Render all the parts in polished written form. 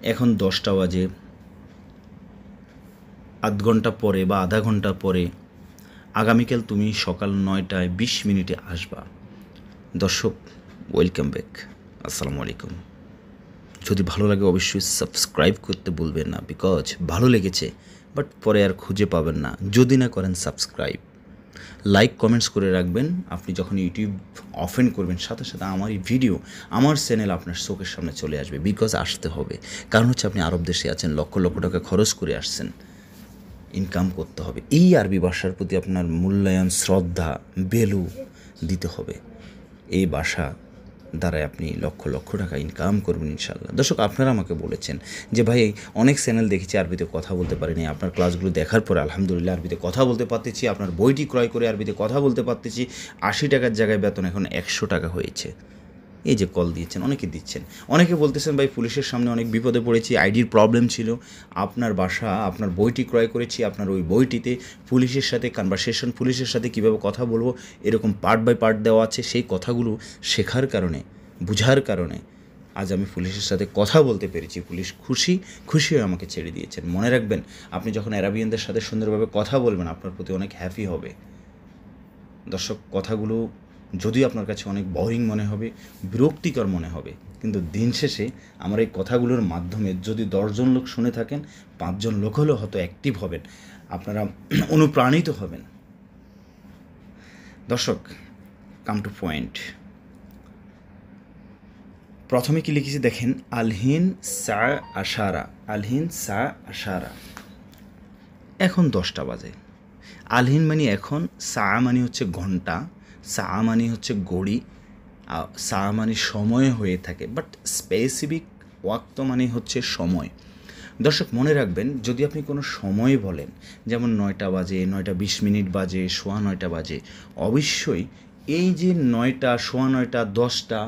এখন 10টা বাজে, আধ ঘন্টা পরে বা আধা ঘন্টা পরে আগামীকাল তুমি সকাল 9টায় 20 মিনিটে আসবা। দর্শক, ওয়েলকাম ব্যাক। আসসালামু আলাইকুম। যদি ভালো লাগে অবশ্যই সাবস্ক্রাইব করতে ভুলবেন না, বিকজ ভালো লেগেছে বাট পরে আর খুঁজে পাবেন না যদি না করেন সাবস্ক্রাইব। লাইক কমেন্টস করে রাখবেন। আপনি যখন ইউটিউব ওপেন করবেন সাথে সাথে আমার এই ভিডিও, আমার চ্যানেল আপনার চোখের সামনে চলে আসবে, বিকজ আসতে হবে। কারণ হচ্ছে আপনি আরব দেশে আছেন, লক্ষ লক্ষ টাকা খরচ করে আসছেন, ইনকাম করতে হবে। এই আরবি ভাষার প্রতি আপনার মূল্যায়ন, শ্রদ্ধা, ভ্যালু দিতে হবে। এই ভাষা দ্বারাই আপনি লক্ষ লক্ষ টাকা ইনকাম করবেন ইনশাল্লাহ। দর্শক, আপনারা আমাকে বলেছেন যে ভাই অনেক চ্যানেল দেখেছি আরবিতে কথা বলতে পারিনি, আপনার ক্লাসগুলো দেখার পরে আলহামদুলিল্লাহ আরবিতে কথা বলতে পারতেছি, আপনার বইটি ক্রয় করে আরবিতে কথা বলতে পারতেছি। 80 টাকার জায়গায় বেতন এখন 100 টাকা হয়েছে। এই যে কল দিয়েছেন, অনেকে দিচ্ছেন, অনেকে বলতেছেন ভাই পুলিশের সামনে অনেক বিপদে পড়েছি, আইডির প্রবলেম ছিল, আপনার বাসা, আপনার বইটি ক্রয় করেছি, আপনার ওই বইটিতে পুলিশের সাথে কনভারসেশন, পুলিশের সাথে কীভাবে কথা বলবো এরকম পার্ট বাই পার্ট দেওয়া আছে। সেই কথাগুলো শেখার কারণে, বুঝার কারণে আজ আমি পুলিশের সাথে কথা বলতে পেরেছি। পুলিশ খুশি হয়ে আমাকে ছেড়ে দিয়েছেন। মনে রাখবেন, আপনি যখন অ্যারাবিয়ানদের সাথে সুন্দরভাবে কথা বলবেন আপনার প্রতি অনেক হ্যাপি হবে। দর্শক, কথাগুলো যদিও আপনার কাছে অনেক বোরিং মনে হবে, বিরক্তিকর মনে হবে, কিন্তু দিন শেষে আমার এই কথাগুলোর মাধ্যমে যদি 10 জন লোক শুনে থাকেন, 5 জন লোক হলেও হয়তো অ্যাক্টিভ হবেন, আপনারা অনুপ্রাণিত হবেন। দর্শক, কাম টু পয়েন্ট। প্রথমে কি লিখেছি দেখেন, আলহিন সা আশারা, আলহিন সা আশারা। এখন 10টা বাজে। আলহিন মানে এখন, সা মানে হচ্ছে ঘন্টা, সা মানে হচ্ছে ঘড়ি, সা মানে সময় হয়ে থাকে, বাট স্পেসিফিক ওয়াক্ত মানে হচ্ছে সময়। দর্শক, মনে রাখবেন, যদি আপনি কোনো সময় বলেন, যেমন 9টা বাজে, 9টা 20 মিনিট বাজে, 9:15 বাজে, অবশ্যই এই যে 9টা, 9:15, 10টা,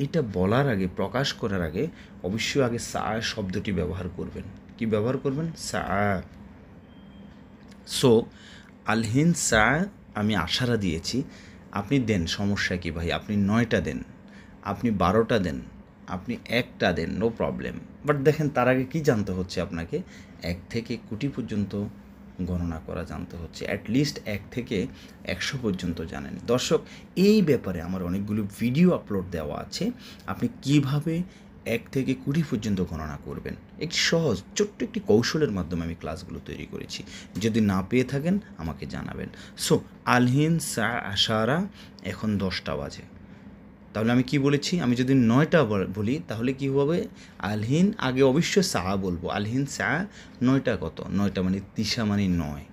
এটা বলার আগে, প্রকাশ করার আগে অবশ্যই আগে সা শব্দটি ব্যবহার করবেন। কি ব্যবহার করবেন? সা। সো আলহিন সা, আমি আশারা দিয়েছি, আপনি দেন, সমস্যা কি ভাই? আপনি 9টা দেন, আপনি 12টা দেন, আপনি 1টা দেন, নো প্রবলেম। বাট দেখেন, তার আগে কী জানতে হচ্ছে আপনাকে? 1 থেকে কোটি পর্যন্ত গণনা করা জানতে হচ্ছে। অ্যাটলিস্ট 1 থেকে 100 পর্যন্ত জানেন। দর্শক, এই ব্যাপারে আমার অনেকগুলো ভিডিও আপলোড দেওয়া আছে, আপনি কিভাবে 1 থেকে 20 পর্যন্ত গণনা করবেন। একটি সহজ ছোট্ট একটি কৌশলের মাধ্যমে আমি ক্লাসগুলো তৈরি করেছি। যদি না পেয়ে থাকেন আমাকে জানাবেন। সো আলহিন সা আশারা, এখন 10টা বাজে। তাহলে আমি কি বলেছি? আমি যদি 9টা বলি তাহলে কি হবে? আলহিন আগে অবশ্যই সা বলবো। আলহিন সা, 9টা কত? 9টা মানে তিসা মানে 9,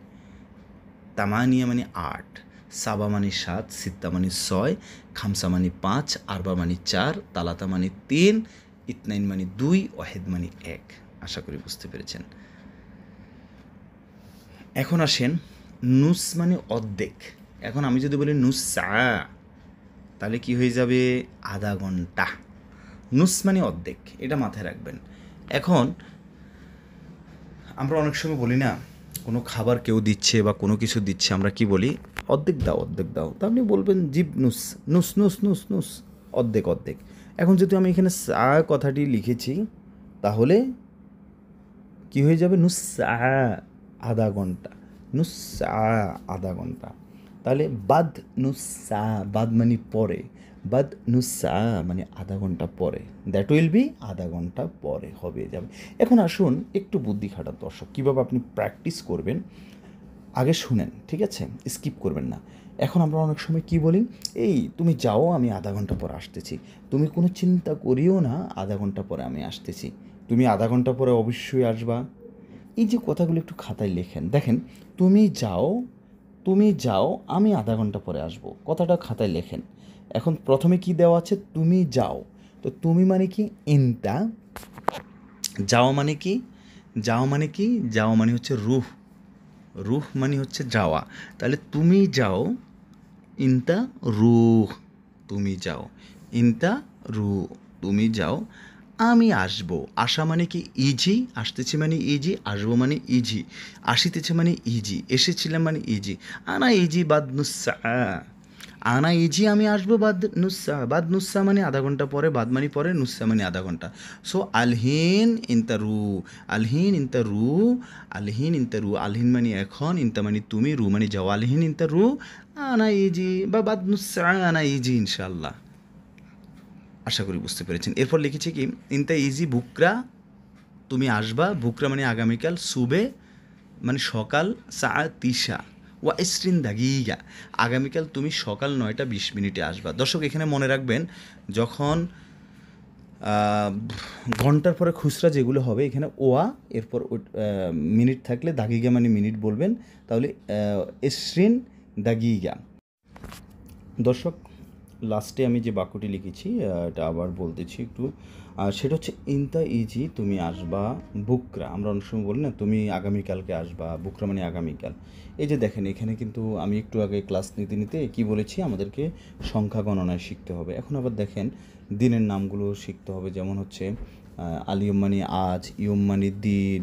তামানিয়া মানে 8, সাবা মানে 7, সিত্তা মানে 6, খামসা মানে 5, আরবা মানে 4, তালাতা মানে 3, ইতনাইন মানে 2, ওয়াহেদ মানে 1। আশা করি বুঝতে পেরেছেন। এখন আসেন, নুস মানে অর্ধেক। এখন আমি যদি বলি নুস সা, তাহলে কি হয়ে যাবে? আধা ঘন্টা। নুস মানে অর্ধেক, এটা মাথায় রাখবেন। এখন আমরা অনেক সময় বলি না, কোনো খাবার কেউ দিচ্ছে বা কোনো কিছু দিচ্ছে, আমরা কি বলি? অর্ধেক দাও, অর্ধেক দাও। তা আপনি বলবেন জিব নুস, নুস নুস নুস নুস, অর্ধেক অর্ধেক। এখন যদি আমি এখানে সা কথাটি লিখেছি তাহলে কি হয়ে যাবে? নুস সা, আধা ঘন্টা। নুস সা, আধা ঘন্টা। তাহলে বাদ নুস সা, বাদ মানে পরে, বাদ নুস সা মানে আধা ঘন্টা পরে, দ্যাট উইল বি আধা ঘন্টা পরে হবে যাবে। এখন আসুন একটু বুদ্ধি খাটান দর্শক, কীভাবে আপনি প্র্যাকটিস করবেন আগে শুনেন, ঠিক আছে? স্কিপ করবেন না। এখন আমরা অনেক সময় কি বলি, এই তুমি যাও, আমি আধা ঘন্টা পরে আসতেছি। তুমি কোনো চিন্তা করিও না, আধা ঘন্টা পরে আমি আসতেছি। তুমি আধা ঘন্টা পরে অবশ্যই আসবা। এই যে কথাগুলো একটু খাতায় লেখেন। দেখেন, তুমি যাও, তুমি যাও, আমি আধা ঘন্টা পরে আসবো, কথাটা খাতায় লেখেন। এখন প্রথমে কি দেওয়া আছে? তুমি যাও। তো তুমি মানে কি? ইনতা। যাও মানে কি? যাও মানে কি? যাও মানে হচ্ছে রুহ, রুহ মানে হচ্ছে যাওয়া। তাহলে তুমি যাও, ইনতা রুহ, তুমি যাও, ইনতা রুহ, তুমি যাও, আমি আসবো। আসা মানে কি? ইজি। আসতেছি মানে ইজি, আসবো মানে ইজি, আসিতেছে মানে ইজি, এসেছিলাম মানে ইজি। আনা ইজি বাদ নুসা। আনা ইজি আমি আসবো বাদ নুসা মানে আধা ঘন্টা পরে, বাদ মানে পরে, নুসা মানে আধা ঘন্টা। সো আলহিন ইন্তা রু, আলহিন ইন্তা রু, আলহিন ইন্তা রু, আলহিন মানে এখন, ইন্তা মানে তুমি, রু মানে যাও, আলহিন ইন্তা রু আনা ইজি বা বাদ নুসা আনা ইজি ইনশাল্লাহ। আশা করি বুঝতে পেরেছেন। এরপর লিখেছি কি, ইন্তা ইজি বুকরা তুমি আসবা, বুকরা মানে আগামীকাল, সুবে মানে সকাল, সা তিসা ওয়া ইসরিন দাগিগা আগামীকাল তুমি সকাল 9টা 20 মিনিটে আসবা। দর্শক এখানে মনে রাখবেন, যখন ঘন্টার পরে খুচরা যেগুলো হবে এখানে ওয়া, এরপর মিনিট থাকলে দাগিগা মানে মিনিট বলবেন, তাহলে ইসরিন দাগিগা। দর্শক লাস্টে আমি যে বাক্যটি লিখেছি এটা আবার বলতেছি একটু, সেটা হচ্ছে ইনতা ইজি তুমি আসবা, বুকরা আমরা অনেক সময় বলি না তুমি আগামীকালকে আসবা, বুকরা মানে আগামীকাল। এই যে দেখেন এখানে কিন্তু আমি একটু আগে ক্লাস নিতে নিতে কী বলেছি, আমাদেরকে সংখ্যা গণনায় শিখতে হবে। এখন আবার দেখেন দিনের নামগুলো শিখতে হবে, যেমন হচ্ছে আলিয়ম মানে আজ, ইয়ম মানে দিন,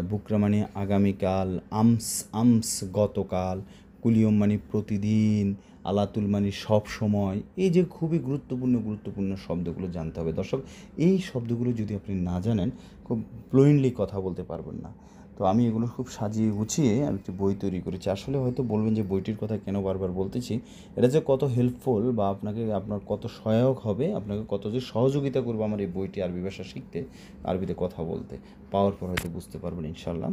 বুকরা মানে আগামীকাল, আমস আমস গতকাল, কুলিয়ম মানে প্রতিদিন, আলাতুল মানে সব সময়। এই যে খুবই গুরুত্বপূর্ণ শব্দগুলো জানতে হবে দর্শক। এই শব্দগুলো যদি আপনি না জানেন, খুব ফ্লুয়েন্টলি কথা বলতে পারবেন না। তো আমি এগুলো খুব সাজিয়ে গুছিয়ে আমি একটি বই তৈরি করেছি। আসলে হয়তো বলবেন যে বইটির কথা কেন বারবার বলতেছি, এটা যে কত হেল্পফুল বা আপনার কত সহায়ক হবে, আপনাকে কত যে সহযোগিতা করবে আমার এই বইটি আরবি ভাষা শিখতে, আরবিতে কথা বলতে, পাওয়ার পর হয়তো বুঝতে পারবেন ইনশাল্লাহ।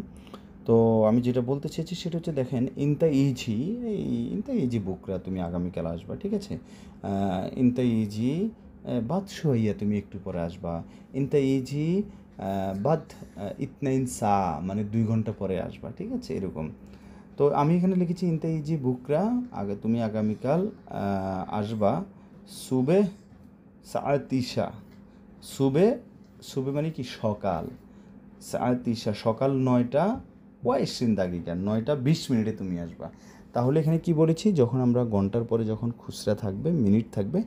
তো আমি যেটা বলতে চেয়েছি সেটা হচ্ছে দেখেন, ইনতা ইজি বুকরা তুমি আগামীকাল আসবা, ঠিক আছে। ইনতা ইজি বাদ তুমি একটু পরে আসবা, ইনতা ইজি বাদ ইতনাইন সা মানে 2 ঘন্টা পরে আসবা, ঠিক আছে, এরকম। তো আমি এখানে লিখেছি ইনতা ইজি বুকরা তুমি আগামীকাল আসবা, সুবে তিসা, সুবে সুবে মানে কি সকাল, তিসা সকাল 9টা 20 দাগিকা 9টা 20 মিনিটে তুমি আসবা। তাহলে এখানে কি বলেছি, যখন আমরা ঘন্টার পরে যখন খুচরা থাকবে, মিনিট থাকবে,